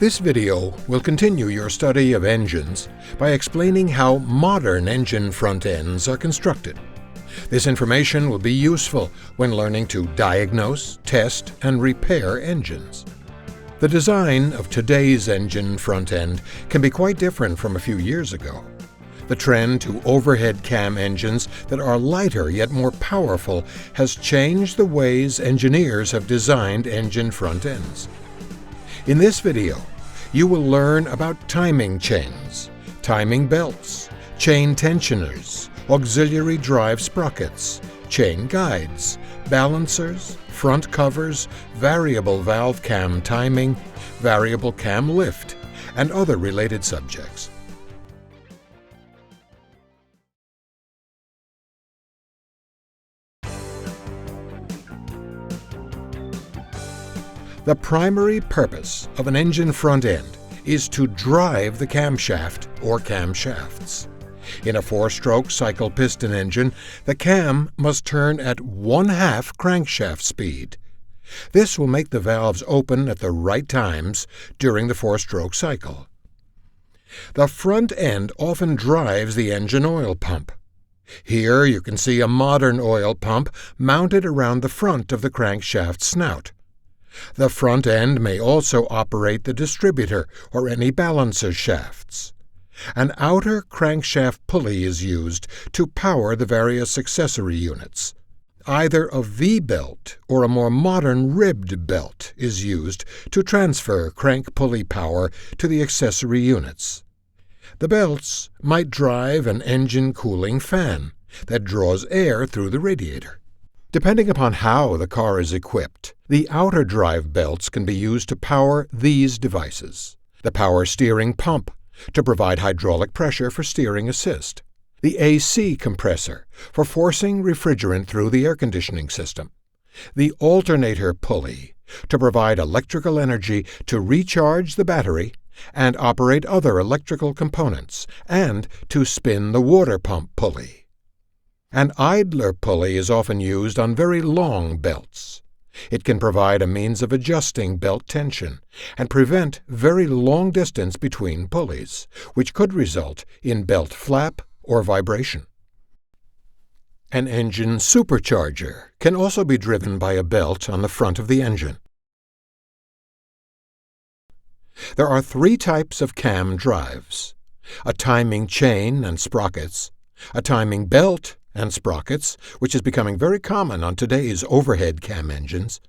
This video will continue your study of engines by explaining how modern engine front ends are constructed. This information will be useful when learning to diagnose, test, and repair engines. The design of today's engine front end can be quite different from a few years ago. The trend to overhead cam engines that are lighter yet more powerful has changed the ways engineers have designed engine front ends. In this video, you will learn about timing chains, timing belts, chain tensioners, auxiliary drive sprockets, chain guides, balancers, front covers, variable valve cam timing, variable cam lift, and other related subjects. The primary purpose of an engine front end is to drive the camshaft or camshafts. In a 4-stroke cycle piston engine, the cam must turn at 1/2 crankshaft speed. This will make the valves open at the right times during the 4-stroke cycle. The front end often drives the engine oil pump. Here you can see a modern oil pump mounted around the front of the crankshaft snout. The front end may also operate the distributor or any balancer shafts. An outer crankshaft pulley is used to power the various accessory units. Either a V-belt or a more modern ribbed belt is used to transfer crank pulley power to the accessory units. The belts might drive an engine cooling fan that draws air through the radiator. Depending upon how the car is equipped, the outer drive belts can be used to power these devices: the power steering pump, to provide hydraulic pressure for steering assist; the AC compressor, for forcing refrigerant through the air conditioning system; the alternator pulley, to provide electrical energy to recharge the battery and operate other electrical components, and to spin the water pump pulley. An idler pulley is often used on very long belts. It can provide a means of adjusting belt tension and prevent very long distance between pulleys, which could result in belt flap or vibration. An engine supercharger can also be driven by a belt on the front of the engine. There are 3 types of cam drives: a timing chain and sprockets, a timing belt and sprockets, which is becoming very common on today's overhead cam engines,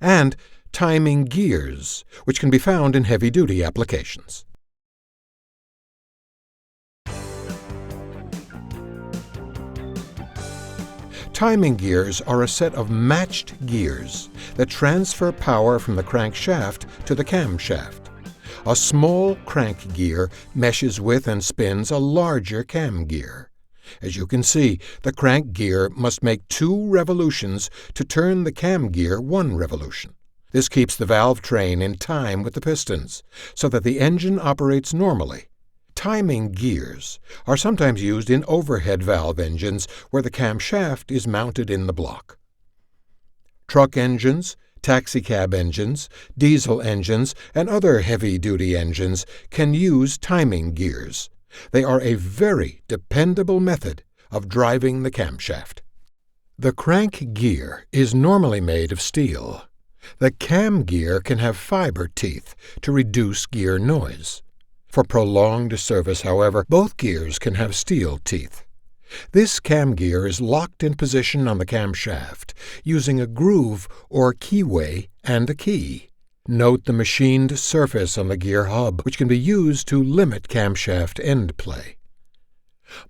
and timing gears, which can be found in heavy-duty applications. Timing gears are a set of matched gears that transfer power from the crankshaft to the camshaft. A small crank gear meshes with and spins a larger cam gear. As you can see, the crank gear must make 2 revolutions to turn the cam gear 1 revolution. This keeps the valve train in time with the pistons, so that the engine operates normally. Timing gears are sometimes used in overhead valve engines where the camshaft is mounted in the block. Truck engines, taxicab engines, diesel engines, and other heavy-duty engines can use timing gears. They are a very dependable method of driving the camshaft. The crank gear is normally made of steel. The cam gear can have fiber teeth to reduce gear noise. For prolonged service, however, both gears can have steel teeth. This cam gear is locked in position on the camshaft using a groove or keyway and a key. Note the machined surface on the gear hub, which can be used to limit camshaft end play.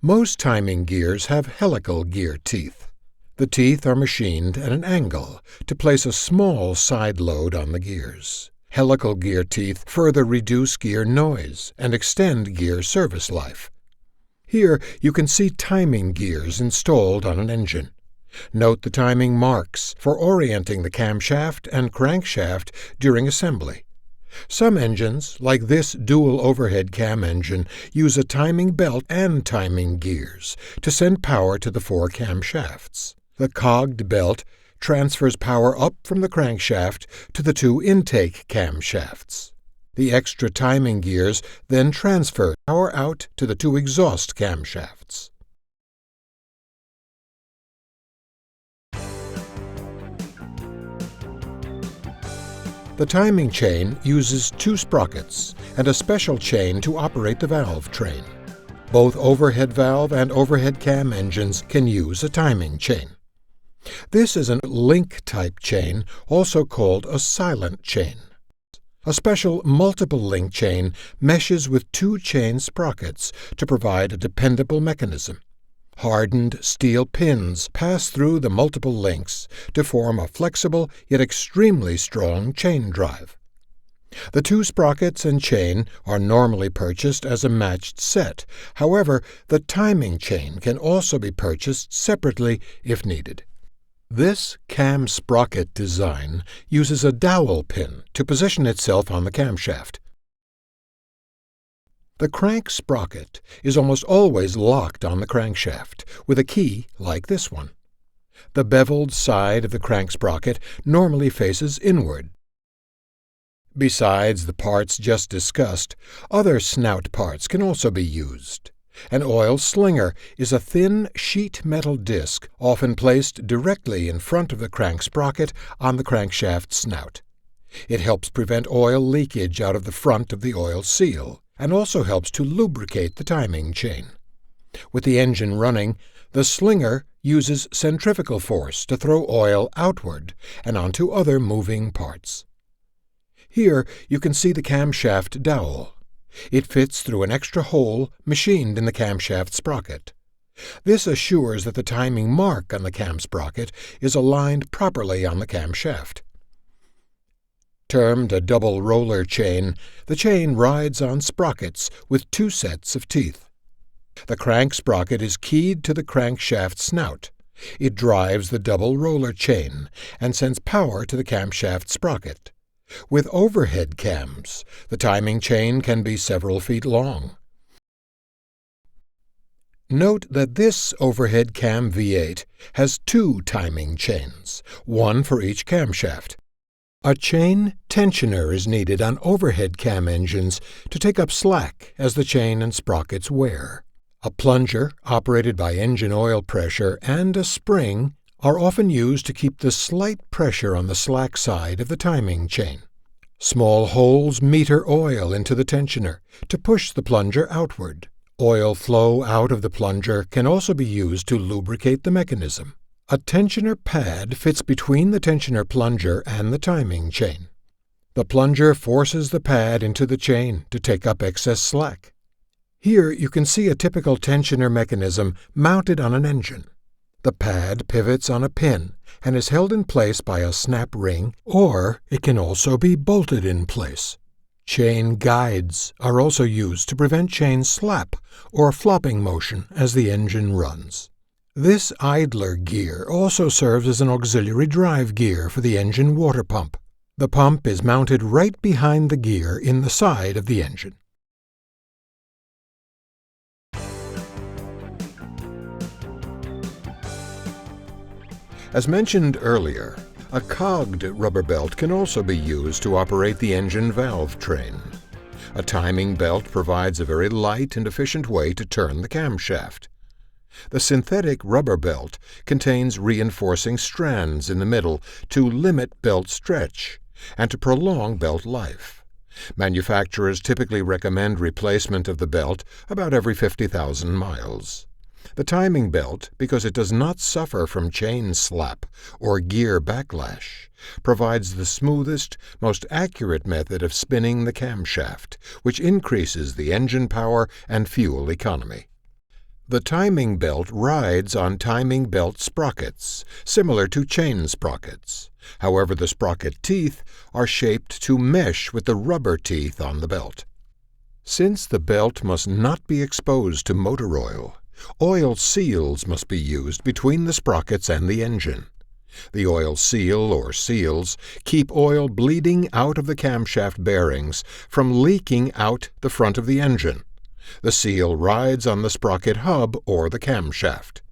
Most timing gears have helical gear teeth. The teeth are machined at an angle to place a small side load on the gears. Helical gear teeth further reduce gear noise and extend gear service life. Here you can see timing gears installed on an engine. Note the timing marks for orienting the camshaft and crankshaft during assembly. Some engines, like this dual overhead cam engine, use a timing belt and timing gears to send power to the 4 camshafts. The cogged belt transfers power up from the crankshaft to the 2 intake camshafts. The extra timing gears then transfer power out to the two exhaust camshafts. The timing chain uses two sprockets and a special chain to operate the valve train. Both overhead valve and overhead cam engines can use a timing chain. This is a link-type chain, also called a silent chain. A special multiple link chain meshes with two chain sprockets to provide a dependable mechanism. Hardened steel pins pass through the multiple links to form a flexible yet extremely strong chain drive. The two sprockets and chain are normally purchased as a matched set. However, the timing chain can also be purchased separately if needed. This cam sprocket design uses a dowel pin to position itself on the camshaft. The crank sprocket is almost always locked on the crankshaft with a key like this one. The beveled side of the crank sprocket normally faces inward. Besides the parts just discussed, other snout parts can also be used. An oil slinger is a thin sheet metal disc often placed directly in front of the crank sprocket on the crankshaft snout. It helps prevent oil leakage out of the front of the oil seal, and also helps to lubricate the timing chain. With the engine running, the slinger uses centrifugal force to throw oil outward and onto other moving parts. Here you can see the camshaft dowel. It fits through an extra hole machined in the camshaft sprocket. This assures that the timing mark on the cam sprocket is aligned properly on the camshaft. Termed a double roller chain, the chain rides on sprockets with two sets of teeth. The crank sprocket is keyed to the crankshaft snout. It drives the double roller chain and sends power to the camshaft sprocket. With overhead cams, the timing chain can be several feet long. Note that this overhead cam V8 has two timing chains, one for each camshaft. A chain tensioner is needed on overhead cam engines to take up slack as the chain and sprockets wear. A plunger, operated by engine oil pressure, and a spring are often used to keep the slight pressure on the slack side of the timing chain. Small holes meter oil into the tensioner to push the plunger outward. Oil flow out of the plunger can also be used to lubricate the mechanism. A tensioner pad fits between the tensioner plunger and the timing chain. The plunger forces the pad into the chain to take up excess slack. Here you can see a typical tensioner mechanism mounted on an engine. The pad pivots on a pin and is held in place by a snap ring, or it can also be bolted in place. Chain guides are also used to prevent chain slap or flopping motion as the engine runs. This idler gear also serves as an auxiliary drive gear for the engine water pump. The pump is mounted right behind the gear in the side of the engine. As mentioned earlier, a cogged rubber belt can also be used to operate the engine valve train. A timing belt provides a very light and efficient way to turn the camshaft. The synthetic rubber belt contains reinforcing strands in the middle to limit belt stretch and to prolong belt life. Manufacturers typically recommend replacement of the belt about every 50,000 miles. The timing belt, because it does not suffer from chain slap or gear backlash, provides the smoothest, most accurate method of spinning the camshaft, which increases the engine power and fuel economy. The timing belt rides on timing belt sprockets, similar to chain sprockets. However, the sprocket teeth are shaped to mesh with the rubber teeth on the belt. Since the belt must not be exposed to motor oil, oil seals must be used between the sprockets and the engine. The oil seal or seals keep oil bleeding out of the camshaft bearings from leaking out the front of the engine. The seal rides on the sprocket hub or the camshaft.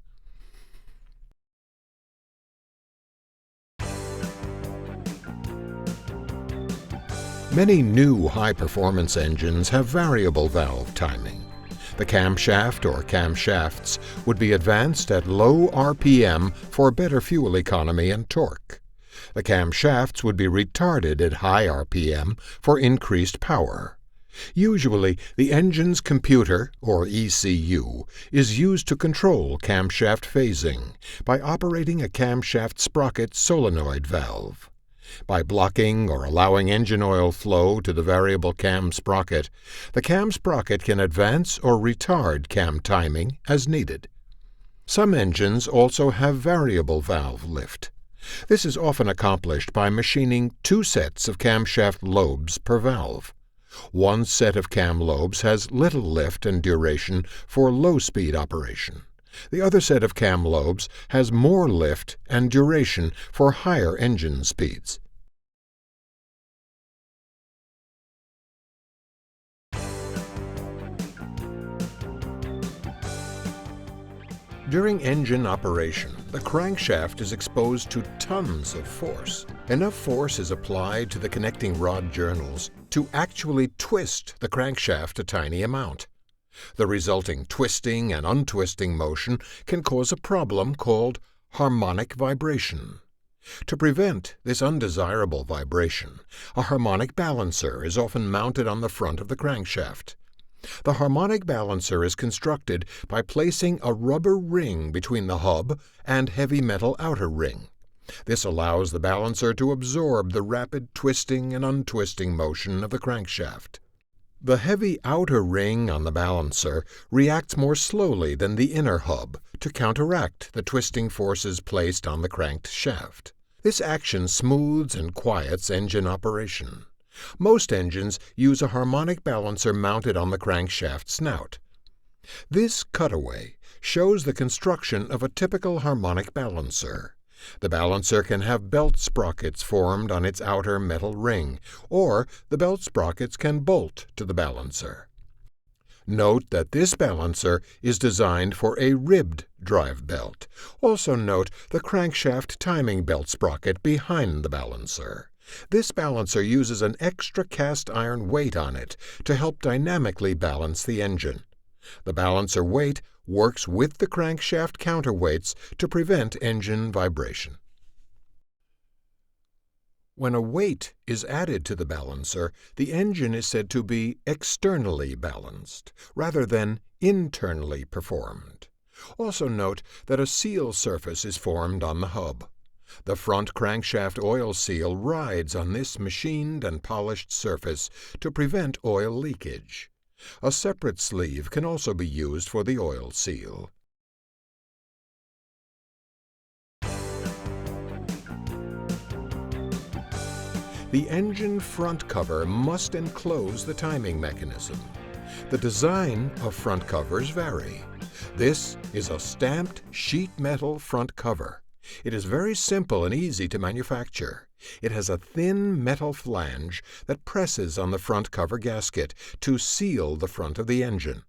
Many new high-performance engines have variable valve timing. The camshaft or camshafts would be advanced at low RPM for better fuel economy and torque. The camshafts would be retarded at high RPM for increased power. Usually, the engine's computer, or ECU, is used to control camshaft phasing by operating a camshaft sprocket solenoid valve. By blocking or allowing engine oil flow to the variable cam sprocket, the cam sprocket can advance or retard cam timing as needed. Some engines also have variable valve lift. This is often accomplished by machining 2 sets of camshaft lobes per valve. One set of cam lobes has little lift and duration for low-speed operation. The other set of cam lobes has more lift and duration for higher engine speeds. During engine operation, the crankshaft is exposed to tons of force. Enough force is applied to the connecting rod journals to actually twist the crankshaft a tiny amount. The resulting twisting and untwisting motion can cause a problem called harmonic vibration. To prevent this undesirable vibration, a harmonic balancer is often mounted on the front of the crankshaft. The harmonic balancer is constructed by placing a rubber ring between the hub and heavy metal outer ring. This allows the balancer to absorb the rapid twisting and untwisting motion of the crankshaft. The heavy outer ring on the balancer reacts more slowly than the inner hub to counteract the twisting forces placed on the cranked shaft. This action smooths and quiets engine operation. Most engines use a harmonic balancer mounted on the crankshaft snout. This cutaway shows the construction of a typical harmonic balancer. The balancer can have belt sprockets formed on its outer metal ring, or the belt sprockets can bolt to the balancer. Note that this balancer is designed for a ribbed drive belt. Also note the crankshaft timing belt sprocket behind the balancer. This balancer uses an extra cast iron weight on it to help dynamically balance the engine. The balancer weight works with the crankshaft counterweights to prevent engine vibration. When a weight is added to the balancer, the engine is said to be externally balanced, rather than internally performed. Also note that a seal surface is formed on the hub. The front crankshaft oil seal rides on this machined and polished surface to prevent oil leakage. A separate sleeve can also be used for the oil seal. The engine front cover must enclose the timing mechanism. The design of front covers vary. This is a stamped sheet metal front cover. It is very simple and easy to manufacture. It has a thin metal flange that presses on the front cover gasket to seal the front of the engine.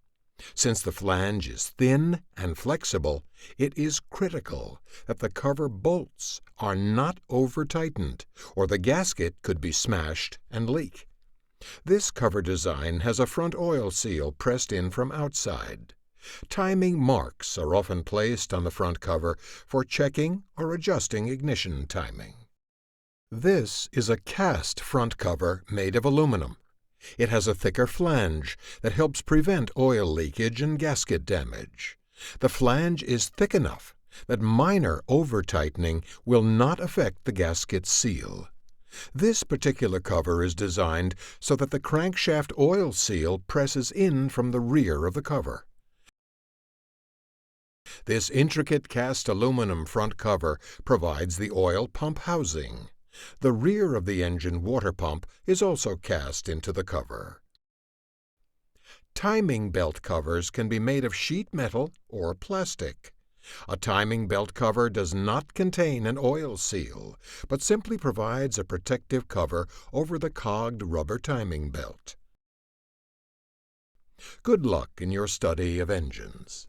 Since the flange is thin and flexible, it is critical that the cover bolts are not over-tightened, or the gasket could be smashed and leak. This cover design has a front oil seal pressed in from outside. Timing marks are often placed on the front cover for checking or adjusting ignition timing. This is a cast front cover made of aluminum. It has a thicker flange that helps prevent oil leakage and gasket damage. The flange is thick enough that minor over-tightening will not affect the gasket seal. This particular cover is designed so that the crankshaft oil seal presses in from the rear of the cover. This intricate cast aluminum front cover provides the oil pump housing. The rear of the engine water pump is also cast into the cover. Timing belt covers can be made of sheet metal or plastic. A timing belt cover does not contain an oil seal, but simply provides a protective cover over the cogged rubber timing belt. Good luck in your study of engines.